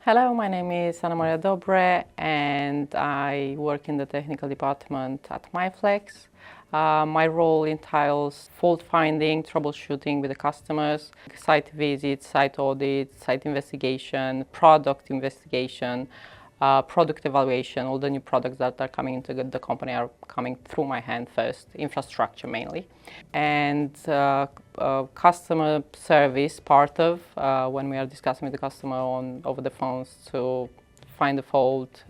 Hello, my name is Ana-Maria Dobre and I work in the technical department at Mayflex. My role entails fault finding, troubleshooting with the customers, site visits, site audits, site investigation, product investigation, product evaluation. All the new products that are coming into the company are coming through my hand first, infrastructure mainly. And customer service part of when we are discussing with the customer over the phones to find the fault,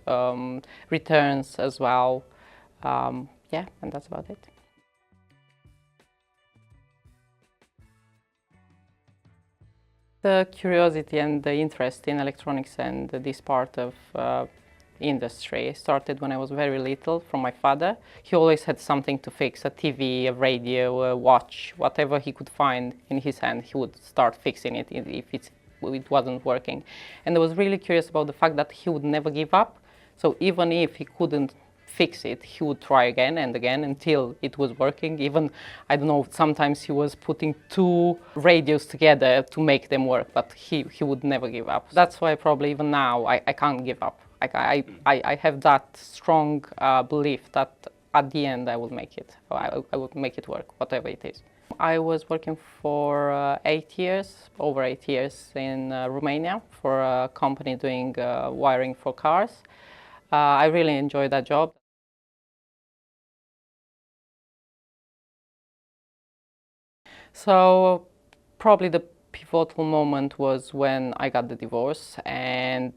returns as well. Yeah, and that's about it. The curiosity and the interest in electronics and this part of industry started when I was very little from my father. He always had something to fix, a TV, a radio, a watch, whatever he could find in his hand, he would start fixing it if it wasn't working. And I was really curious about the fact that he would never give up. So even if he couldn't fix it, he would try again and again until it was working. Even, I don't know, sometimes he was putting two radios together to make them work, but he would never give up. That's why probably even now I can't give up. I have that strong belief that at the end I will make it. I will make it work, whatever it is. I was working for 8 years, over 8 years in Romania for a company doing wiring for cars. I really enjoyed that job. So probably the pivotal moment was when I got the divorce, and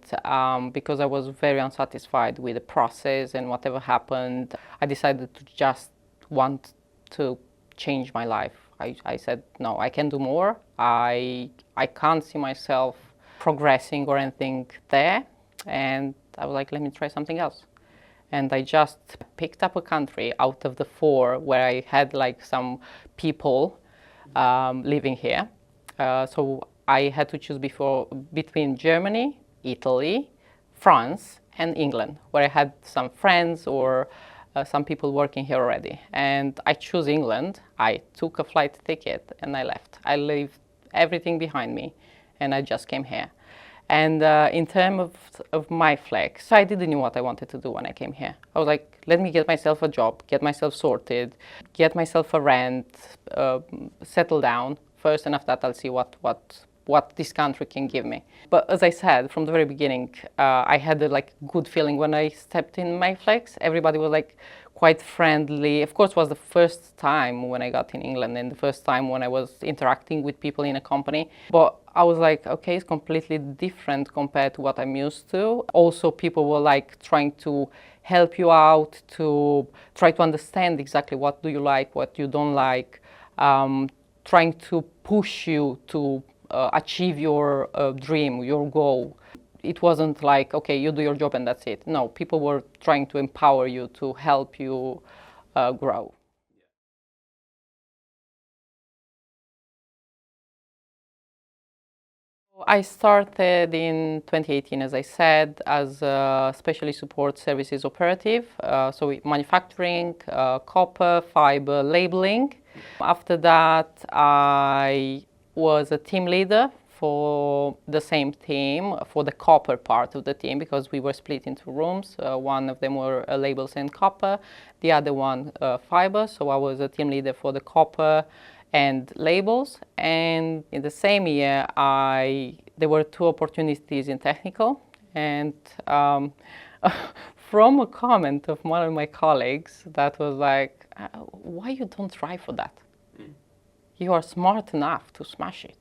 because I was very unsatisfied with the process and whatever happened, I decided to just want to change my life. I said, no, I can do more. I can't see myself progressing or anything there, and I was like, let me try something else. And I just picked up a country out of the four where I had like some people living here. So I had to choose between Germany, Italy, France, and England, where I had some friends or some people working here already. And I chose England. I took a flight ticket and I left. I left everything behind me and I just came here. And in terms of Mayflex, I didn't know what I wanted to do when I came here. I was like, let me get myself a job, get myself sorted, get myself a rent, settle down first, and after that I'll see what this country can give me. But as I said from the very beginning, I had a good feeling when I stepped in Mayflex. Everybody was like quite friendly. Of course, it was the first time when I got in England and the first time when I was interacting with people in a company. But I was like, okay, it's completely different compared to what I'm used to. Also, people were like trying to help you out, to try to understand exactly what do you like, what you don't like, trying to push you to achieve your dream, your goal. It wasn't like, okay, you do your job and that's it. No, people were trying to empower you, to help you grow. I started in 2018, as I said, as a specialist support services operative. So manufacturing, copper, fiber, labeling. After that, I was a team leader for the same team, for the copper part of the team, because we were split into rooms. One of them were labels and copper, the other one fiber. So I was a team leader for the copper and labels. And in the same year, there were two opportunities in technical. And from a comment of one of my colleagues that was like, why you don't try for that? You are smart enough to smash it.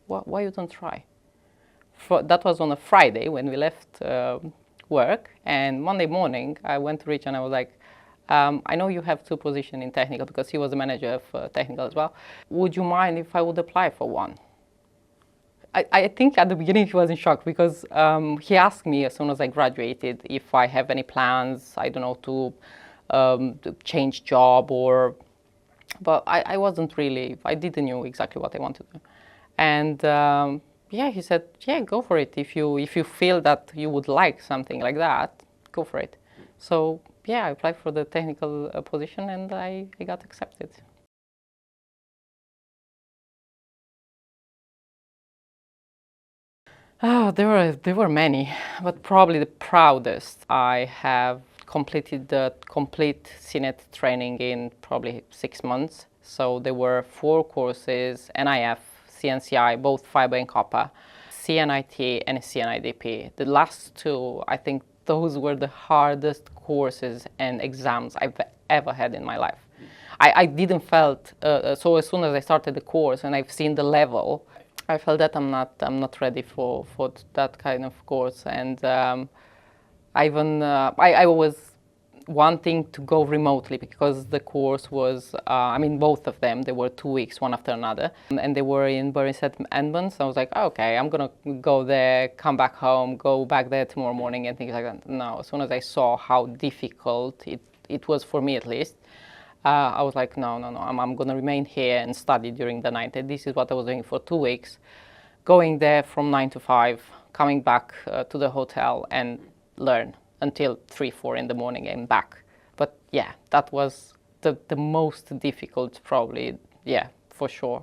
Why you don't try? That was on a Friday when we left work, and Monday morning I went to Rich and I was like, I know you have two positions in technical, because he was the manager of technical as well. Would you mind if I would apply for one? I think at the beginning he was in shock, because he asked me as soon as I graduated if I have any plans, I don't know, to change job but I wasn't really, I didn't know exactly what I wanted to do. And yeah, he said, yeah, go for it. If you feel that you would like something like that, go for it. So yeah, I applied for the technical position and I got accepted. Oh, there were many, but probably the proudest. I have completed the complete CNET training in probably 6 months. So there were 4 courses: NIF, CNCI, both fiber and copper, CNIT and CNIDP. The last two, I think those were the hardest courses and exams I've ever had in my life. I didn't felt so as soon as I started the course and I've seen the level, I felt that I'm not ready for that kind of course, and I was wanting to go remotely because the course was I mean both of them, they were 2 weeks one after another, and they were in Bury St Edmunds. I was like, oh, okay, I'm gonna go there, come back home, go back there tomorrow morning and things like that. No, as soon as I saw how difficult it was for me at least, I was like, no, no, no, I'm going to remain here and study during the night. And this is what I was doing for 2 weeks, going there from 9 to 5, coming back to the hotel and learn until 3, 4 in the morning and back. But yeah, that was the most difficult, probably, yeah, for sure,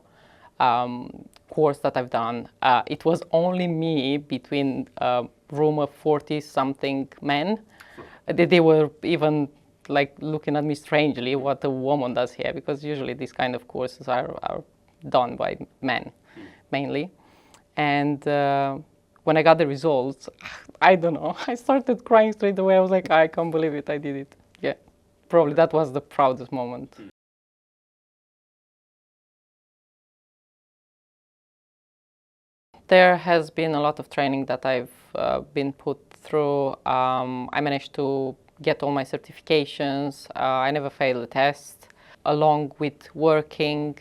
course that I've done. It was only me between a room of 40-something men. They were even like looking at me strangely, what a woman does here, because usually these kind of courses are done by men mainly. And when I got the results, I don't know, I started crying straight away. I was like, I can't believe it, I did it. Yeah, probably that was the proudest moment. There has been a lot of training that I've been put through. I managed to get all my certifications. I never failed a test. Along with working,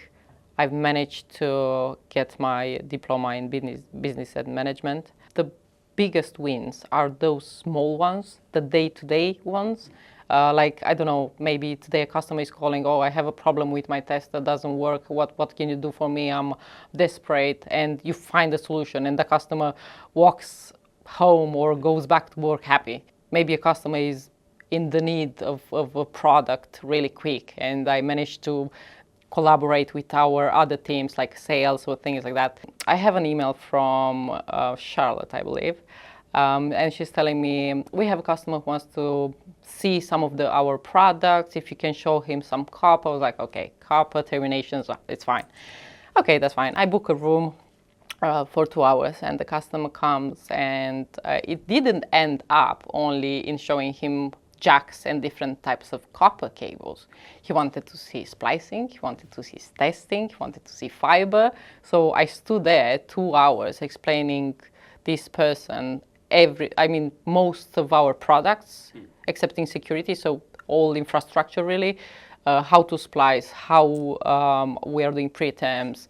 I've managed to get my diploma in business and management. The biggest wins are those small ones, the day-to-day ones. Like, I don't know, maybe today a customer is calling, oh, I have a problem with my test that doesn't work. What can you do for me? I'm desperate. And you find a solution, and the customer walks home or goes back to work happy. Maybe a customer is in the need of a product really quick, and I managed to collaborate with our other teams like sales or things like that. I have an email from Charlotte, I believe, and she's telling me, we have a customer who wants to see some of our products, if you can show him some copper. I was like, okay, copper terminations, it's fine. Okay, that's fine. I book a room for 2 hours, and the customer comes, and it didn't end up only in showing him jacks and different types of copper cables. He wanted to see splicing, he wanted to see testing, he wanted to see fiber. So I stood there 2 hours explaining this person most of our products, excepting security, so all infrastructure really, how to splice, how we are doing preterms,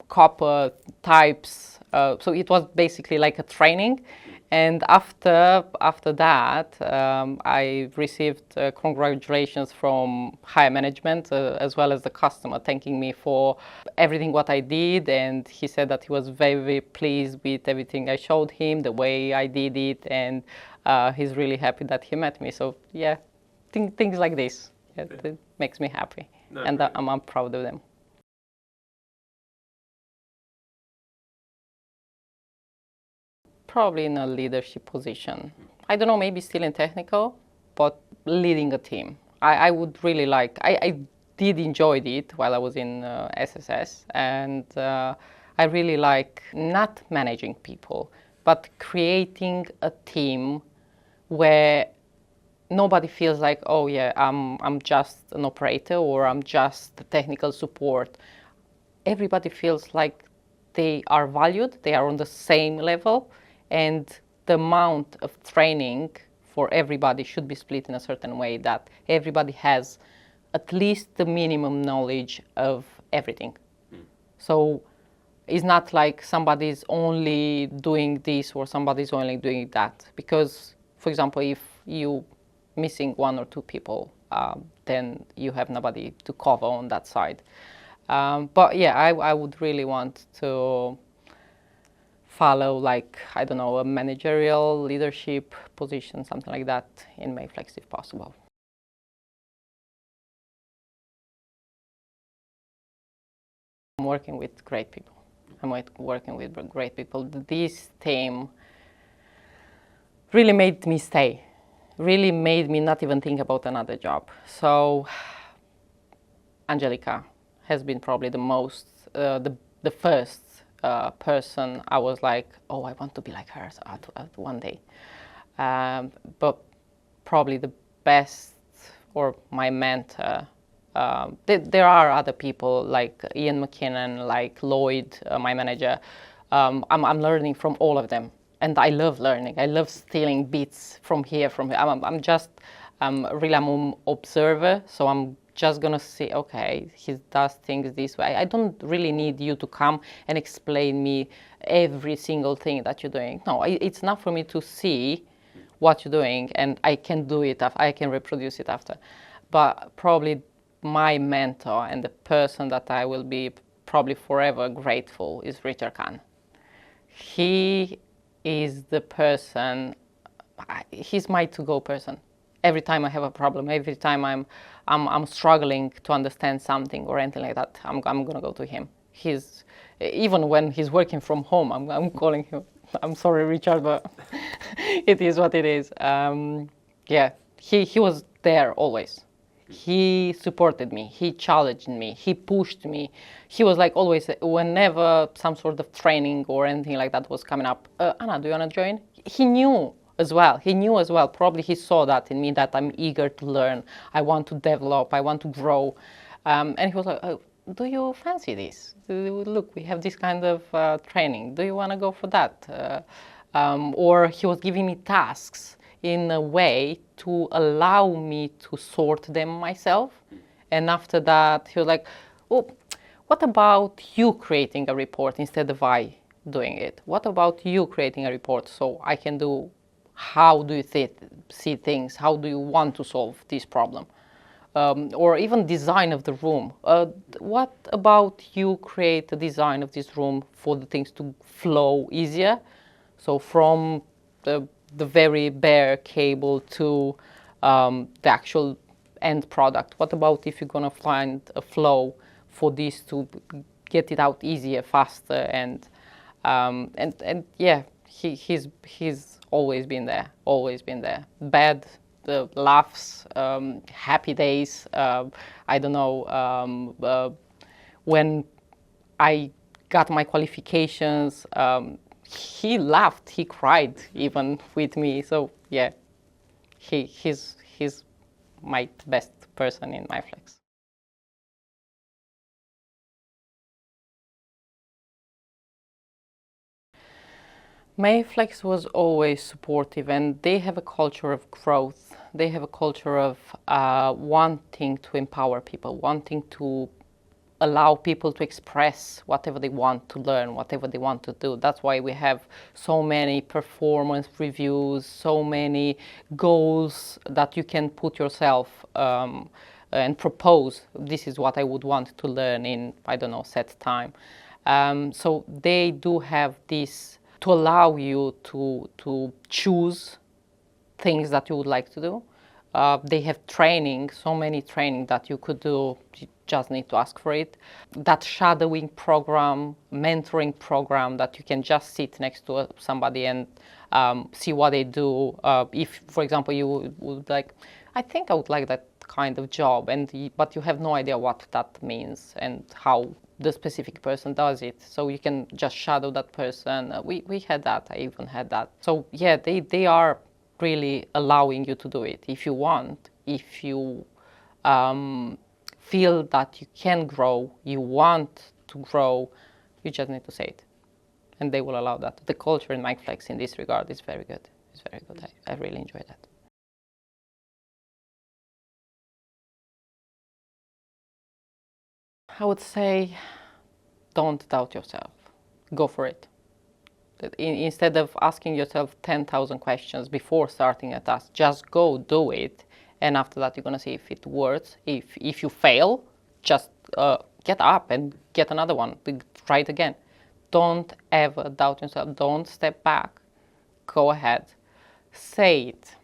copper types. So it was basically like a training. And after that, I received congratulations from higher management, as well as the customer, thanking me for everything what I did. And he said that he was very, very pleased with everything I showed him, the way I did it, and he's really happy that he met me. So yeah, things like this, yeah, it makes me happy, no, and I'm proud of them. Probably in a leadership position. I don't know, maybe still in technical, but leading a team. I would really like, I did enjoy it while I was in SSS, and I really like not managing people, but creating a team where nobody feels like, oh yeah, I'm just an operator or I'm just the technical support. Everybody feels like they are valued, they are on the same level, and the amount of training for everybody should be split in a certain way that everybody has at least the minimum knowledge of everything. So it's not like somebody's only doing this or somebody's only doing that. Because, for example, if you missing 1 or 2 people, then you have nobody to cover on that side. But yeah, I would really want to follow, like, I don't know, a managerial leadership position, something like that in Mayflex if possible. I'm working with great people. I'm working with great people. This team really made me stay, really made me not even think about another job. So Angelica has been probably the most, the first person I was like, oh, I want to be like her at one day. But probably the best, or my mentor. There are other people like Ian McKinnon, like Lloyd, my manager. I'm learning from all of them, and I love learning. I love stealing bits from here, from here. I'm just really I'm an observer, so I'm just gonna say, okay, he does things this way. I don't really need you to come and explain me every single thing that you're doing. No, it's not for me to see what you're doing, and I can do it. I can reproduce it after. But probably my mentor and the person that I will be probably forever grateful is Richard Kahn. He is the person. He's my to-go person. Every time I have a problem, every time I'm struggling to understand something or anything like that, I'm gonna go to him. He's even when he's working from home, I'm calling him. I'm sorry, Richard, but it is what it is. Yeah, he was there always. He supported me. He challenged me. He pushed me. He was like always, whenever some sort of training or anything like that was coming up, Anna, do you want to join? He knew as well. He knew as well. Probably he saw that in me, that I'm eager to learn. I want to develop. I want to grow. And he was like, oh, do you fancy this? Look, we have this kind of training. Do you want to go for that? Or he was giving me tasks in a way to allow me to sort them myself. And after that, he was like, oh, what about you creating a report instead of I doing it? What about you creating a report so I can do, how do you see things? How do you want to solve this problem? Or even design of the room. What about you create a design of this room for the things to flow easier? So from the very bare cable to the actual end product. What about if you're gonna find a flow for this to get it out easier, faster, and yeah, he's always been there, always been there. Bad laughs, happy days. I don't know, when I got my qualifications. He laughed, he cried even with me. So yeah, he's my best person in Mayflex. Mayflex was always supportive, and they have a culture of growth. They have a culture of wanting to empower people, wanting to allow people to express whatever they want to learn, whatever they want to do. That's why we have so many performance reviews, so many goals that you can put yourself and propose. This is what I would want to learn in, I don't know, set time. So they do have this to allow you to choose things that you would like to do. They have training, so many training that you could do. You just need to ask for it. That shadowing program, mentoring program that you can just sit next to somebody and see what they do. If, for example, you would like, I think I would like that kind of job, but you have no idea what that means and how the specific person does it. So you can just shadow that person. We had that. I even had that. So yeah, they are really allowing you to do it if you want, if you feel that you can grow, you want to grow, you just need to say it, and they will allow that. The culture in Mayflex in this regard is very good. It's very good. I really enjoy that. I would say, don't doubt yourself. Go for it. Instead of asking yourself 10,000 questions before starting a task, just go do it. And after that, you're going to see if it works. If you fail, just get up and get another one. Try it again. Don't ever doubt yourself. Don't step back. Go ahead. Say it.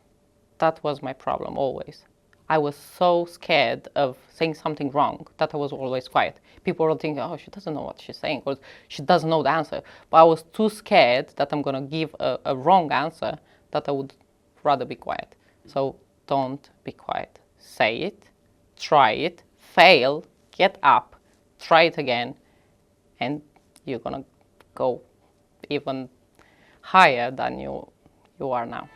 That was my problem always. I was so scared of saying something wrong that I was always quiet. people will think, oh, she doesn't know what she's saying, or she doesn't know the answer. But I was too scared that I'm going to give a wrong answer that I would rather be quiet. So don't be quiet. Say it, try it, fail, get up, try it again, and you're going to go even higher than you are now.